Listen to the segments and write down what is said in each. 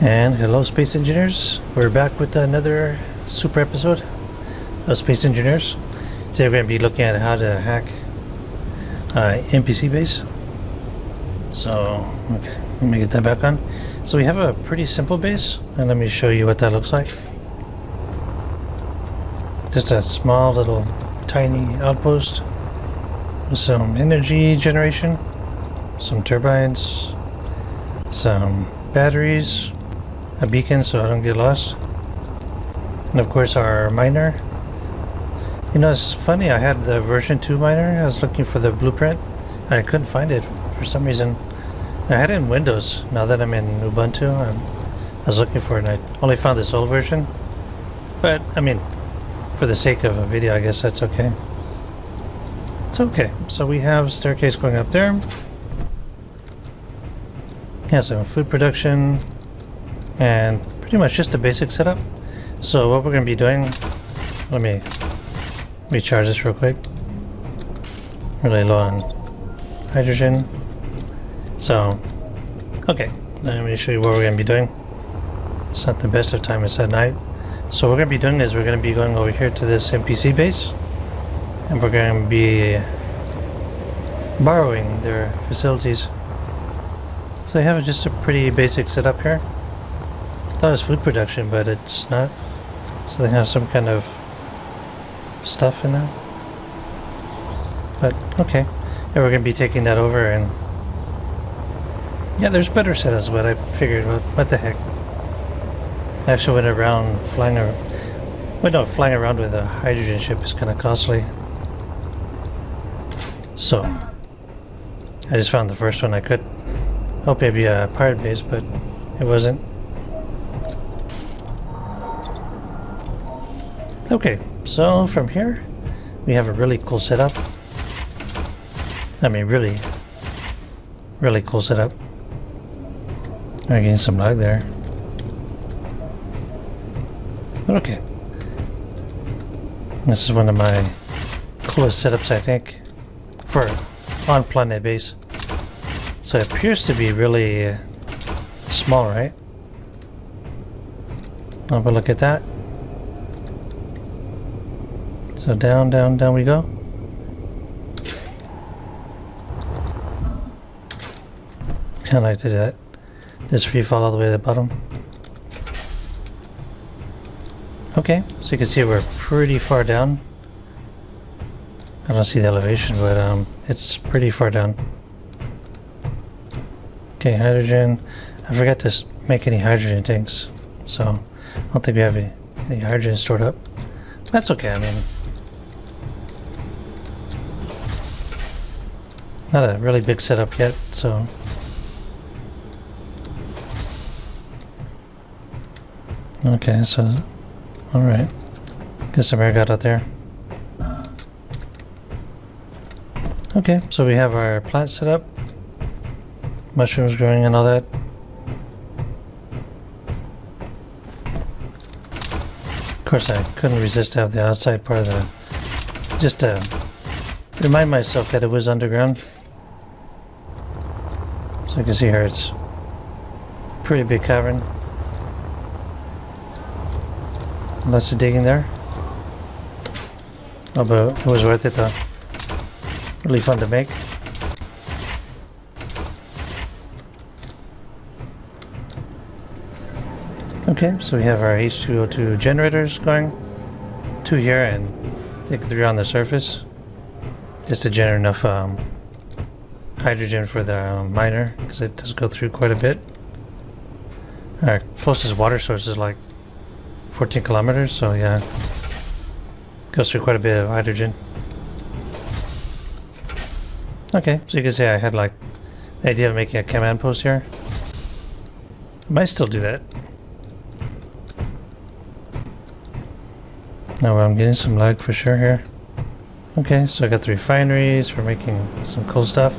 And hello Space Engineers, we're back with another super episode of Space Engineers. Today we're going to be looking at how to hack NPC Base. So, okay, let me get that back on. So we have a pretty simple base, and let me show you what that looks like. Just a small little tiny outpost with some energy generation, some turbines, some batteries, a beacon so I don't get lost, and of course our miner. You know, it's funny, I had the version 2 miner. I was looking for the blueprint. I couldn't find it for some reason. I had it in Windows. Now that I'm in Ubuntu, I was looking for it and I only found this old version. But, I mean, for the sake of a video, I guess that's okay. It's okay. So we have a staircase going up there. Yeah, some food production. And pretty much just a basic setup. So what we're going to be doing, let me recharge this real quick. Really low on hydrogen. So, okay, let me show you what we're going to be doing. It's not the best of time, it's at night. So what we're going to be doing is we're going to be going over here to this NPC base. And we're going to be borrowing their facilities. So they have just a pretty basic setup here. I thought it was food production, but it's not. So they have some kind of stuff in there. But okay, yeah, we're gonna be taking that over, and yeah, there's better setups. But I figured, what the heck? I actually went around flying around with a hydrogen ship is kind of costly. So I just found the first one I could. Hope it'd be a pirate base, but it wasn't. Okay, so from here we have a really cool setup. I mean, really cool setup. I'm getting some lag there. But okay. This is one of my coolest setups, I think, for on-planet base. So it appears to be really small, right? Oh, but look at that. So down, down, down we go. Kind of like to do that. Just free fall all the way to the bottom. Okay, so you can see we're pretty far down. I don't see the elevation, but it's pretty far down. Okay, hydrogen. I forgot to make any hydrogen tanks, so I don't think we have any hydrogen stored up. That's okay, I mean, not a really big setup yet, so. Okay, so, alright. Get some air got out there. Okay, so we have our plant set up. Mushrooms growing and all that. Of course, I couldn't resist to have the outside part of the, just to remind myself that it was underground. So you can see here it's a pretty big cavern. Lots of digging there. Oh, but it was worth it though. Really fun to make. Okay, so we have our H2O2 generators going. 2 here and I think 3 on the surface. Just to generate enough hydrogen for the miner, because it does go through quite a bit. Our closest water source is like 14 kilometers, so yeah, goes through quite a bit of hydrogen. Okay, so you can see I had like the idea of making a command post here. Might still do that. Oh, well, I'm getting some lag for sure here. Okay, so I got the refineries for making some cool stuff.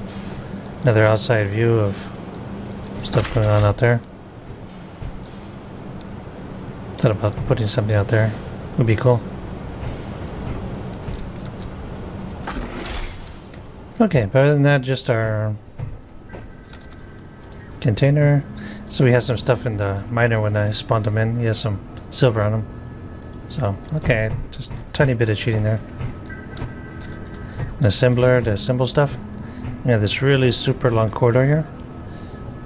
Another outside view of stuff going on out there. Thought about putting something out there. Would be cool. Okay, but other than that, just our container. So we had some stuff in the miner when I spawned him in. He has some silver on him. So, okay, just a tiny bit of cheating there. An assembler to assemble stuff. We have this really super long corridor here,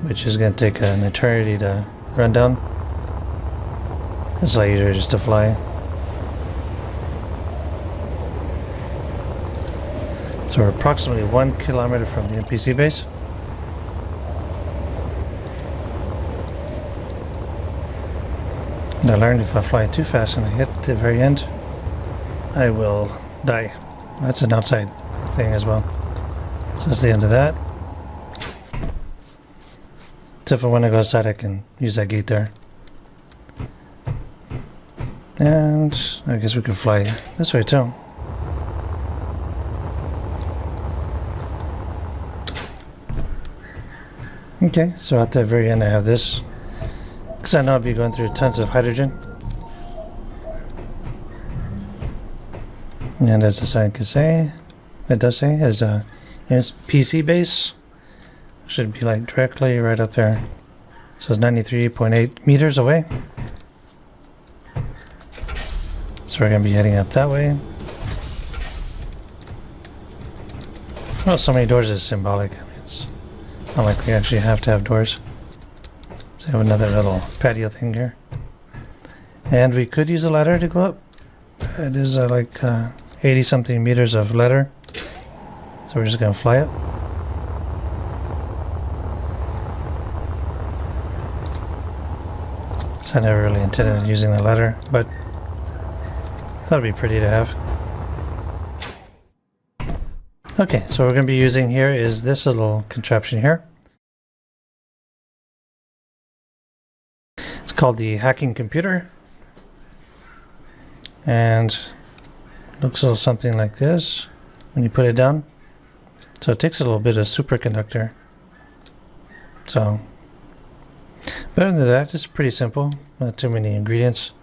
which is going to take an eternity to run down. It's a lot easier just to fly. So we're approximately 1 kilometer from the NPC base. And I learned if I fly too fast and I hit the very end, I will die. That's an outside thing as well. So that's the end of that. So if I want to go outside, I can use that gate there. And I guess we can fly this way too. Okay, so at the very end I have this. Because I know I'll be going through tons of hydrogen. And as the sign could say, it does say, as a NPC base. Should be like directly right up there. So it's 93.8 meters away. So we're going to be heading up that way. Well, so many doors is symbolic. I mean, it's not like we actually have to have doors. So I have another little patio thing here. And we could use a ladder to go up. It is like 80 something meters of ladder. So we're just going to fly up. So I never really intended on using the ladder, but thought it'd be pretty to have. Okay, so what we're going to be using here is this little contraption here. It's called the hacking computer. And it looks a little something like this when you put it down. So it takes a little bit of superconductor. So, but other than that, it's pretty simple. Not too many ingredients.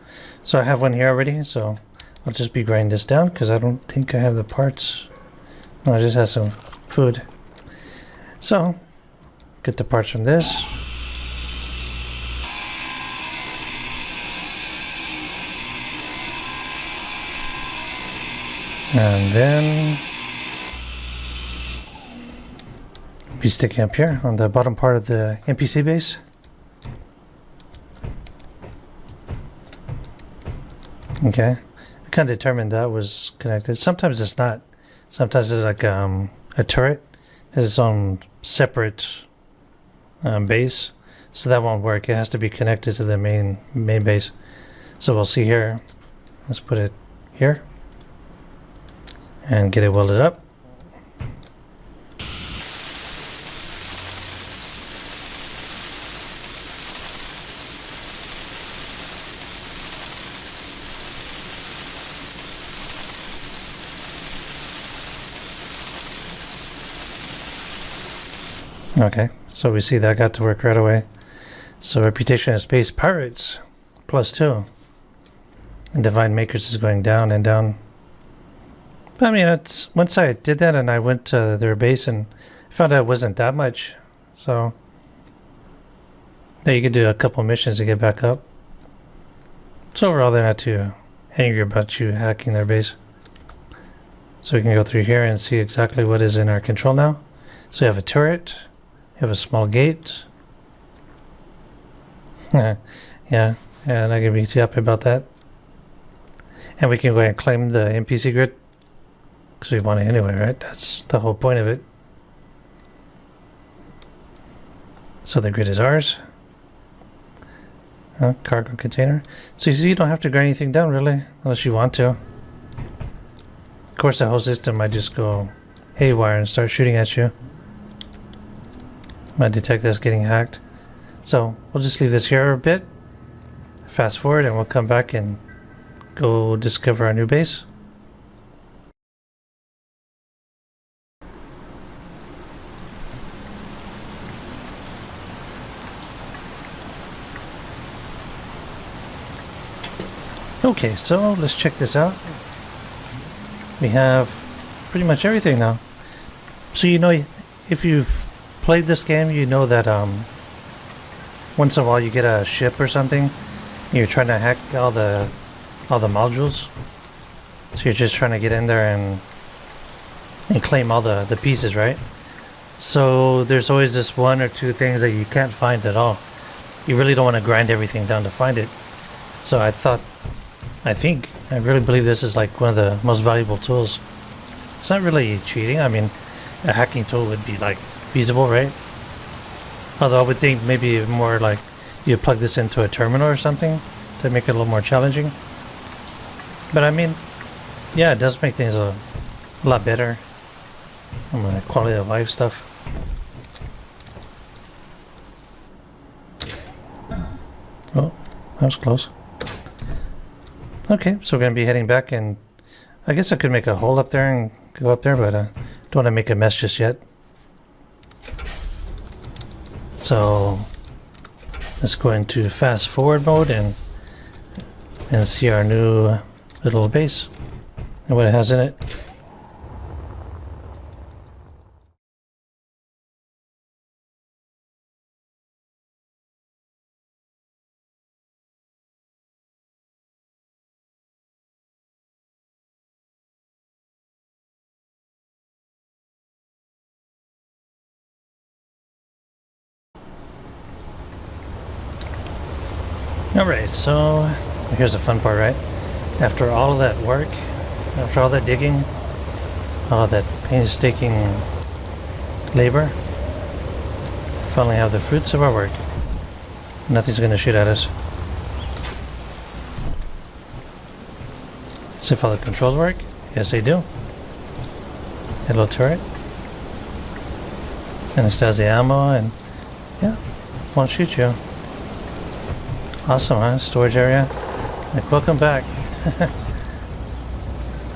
So I have one here already, so I'll just be grinding this down because I don't think I have the parts. No, I just have some food. So, get the parts from this. And then be sticking up here on the bottom part of the NPC base. Okay, I kind of determined that was connected. Sometimes it's not. Sometimes it's like a turret has its own separate base, so that won't work. It has to be connected to the main base. So we'll see here. Let's put it here and get it welded up. Okay, so we see that got to work right away. So reputation as space pirates +2, and divine makers is going down and down. But I mean, it's once I did that and I went to their base and found out it wasn't that much. So yeah, you could do a couple missions to get back up. So overall, they're not too angry about you hacking their base. So we can go through here and see exactly what is in our control now. So you have a turret. You have a small gate. yeah, not gonna be too happy about that. And we can go ahead and claim the NPC grid because we want it anyway, right? That's the whole point of it. So the grid is ours. Cargo container. So you see, you don't have to grind anything down really, unless you want to. Of course, the whole system might just go haywire and start shooting at you. Might detect us getting hacked. So we'll just leave this here a bit. Fast forward and we'll come back and go discover our new base. Okay, so let's check this out. We have pretty much everything now. So you know, if you've played this game, you know that once in a while you get a ship or something, and you're trying to hack all the modules. So you're just trying to get in there and claim all the pieces, right? So there's always this one or two things that you can't find at all. You really don't want to grind everything down to find it. So I really believe this is like one of the most valuable tools. It's not really cheating. I mean, a hacking tool would be like feasible, right? Although I would think maybe more like you plug this into a terminal or something to make it a little more challenging. But I mean, yeah, it does make things a lot better. On the quality of life stuff. Oh, that was close. Okay, so we're gonna be heading back, and I guess I could make a hole up there and go up there, but don't want to make a mess just yet. So let's go into fast forward mode and see our new little base and what it has in it. Alright, so here's the fun part, right? After all of that work, after all that digging, all that painstaking labor, finally have the fruits of our work. Nothing's gonna shoot at us. See if all the controls work? Yes, they do. Hello turret. And it still has the ammo, and yeah, won't shoot you. Awesome, huh? Storage area. Like, welcome back.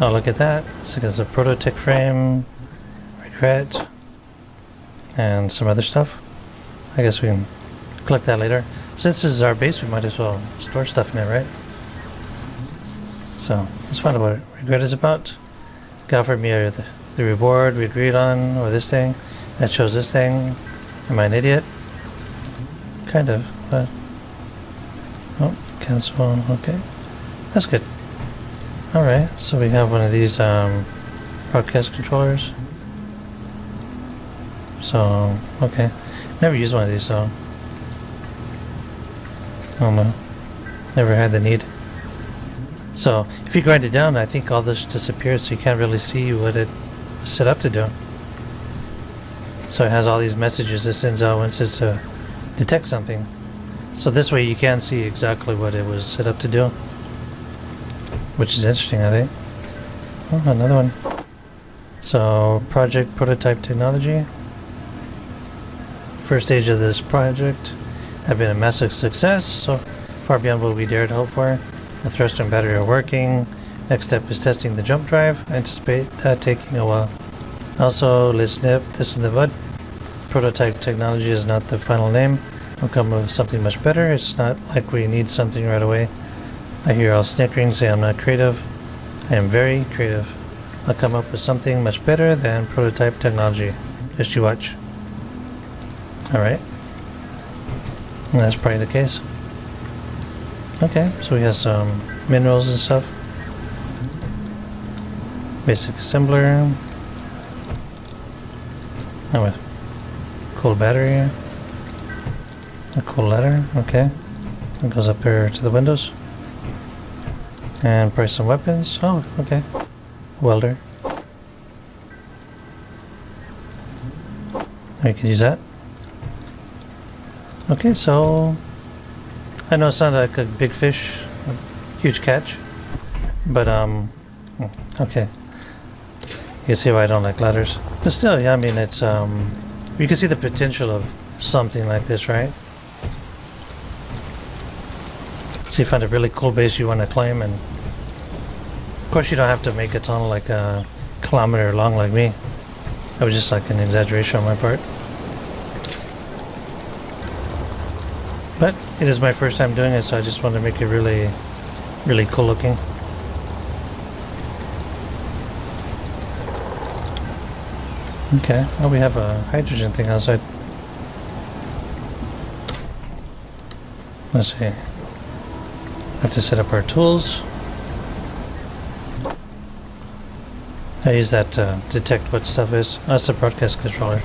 Oh, look at that. So there's a prototype frame, regret, and some other stuff. I guess we can collect that later. Since this is our base, we might as well store stuff in it, right? So let's find out what regret is about. It offered me the reward we agreed on, or this thing. That shows this thing. Am I an idiot? Kind of, but... Oh, cancel. Okay. That's good. Alright, so we have one of these broadcast controllers. So, okay. Never used one of these, so... I don't know. Never had the need. So, if you grind it down, I think all this disappears, so you can't really see what it was set up to do. So it has all these messages it sends out once it's detect something. So this way you can see exactly what it was set up to do. Which is interesting, I think. Oh, another one. So, project prototype technology. First stage of this project have been a massive success, so far beyond what we dared hope for. The thruster and battery are working. Next step is testing the jump drive. I anticipate that taking a while. Also, let's nip this in the bud. Prototype technology is not the final name. I'll come up with something much better. It's not like we need something right away. I hear all snickering say I'm not creative. I am very creative. I'll come up with something much better than prototype technology. Just you watch. Alright. That's probably the case. Okay, so we have some minerals and stuff. Basic assembler. Oh, a cool battery. A cool ladder, okay. It goes up there to the windows. And probably some weapons. Oh, okay. Welder. We can use that. Okay, so I know it's not like a big fish, a huge catch, but okay. You can see why I don't like ladders. But still, yeah, I mean, it's you can see the potential of something like this, right? So you find a really cool base you want to claim, and of course you don't have to make a tunnel like a kilometer long like me. That was just like an exaggeration on my part. But it is my first time doing it, so I just want to make it really, really cool looking. Okay, well we have a hydrogen thing outside. Let's see. Have to set up our tools. I use that to detect what stuff is. That's the broadcast controller.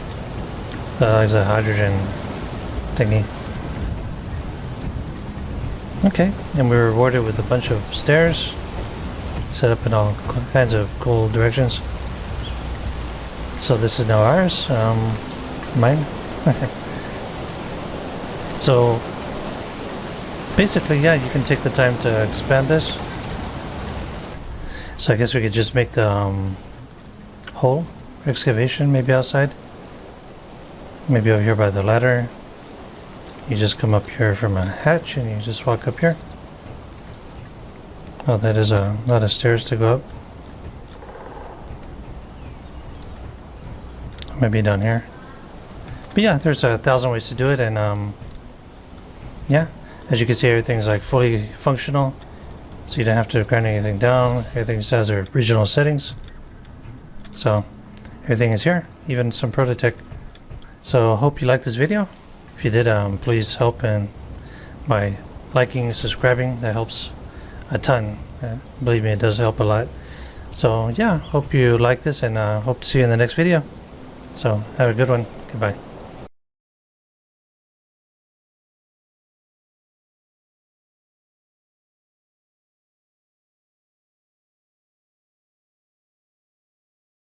Like the hydrogen thingy. Okay, and we were rewarded with a bunch of stairs. Set up in all kinds of cool directions. So this is now ours. Mine. So basically, yeah, you can take the time to expand this. So I guess we could just make the hole excavation maybe outside. Maybe over here by the ladder. You just come up here from a hatch and you just walk up here. Oh, that is a lot of stairs to go up. Maybe down here. But yeah, there's 1,000 ways to do it, and yeah, as you can see, everything's like fully functional. So you don't have to grind anything down. Everything just has their regional settings. So everything is here, even some proto-tech. So hope you liked this video. If you did, please help and by liking and subscribing. That helps a ton. Believe me, it does help a lot. So yeah, hope you like this, and hope to see you in the next video. So have a good one. Goodbye.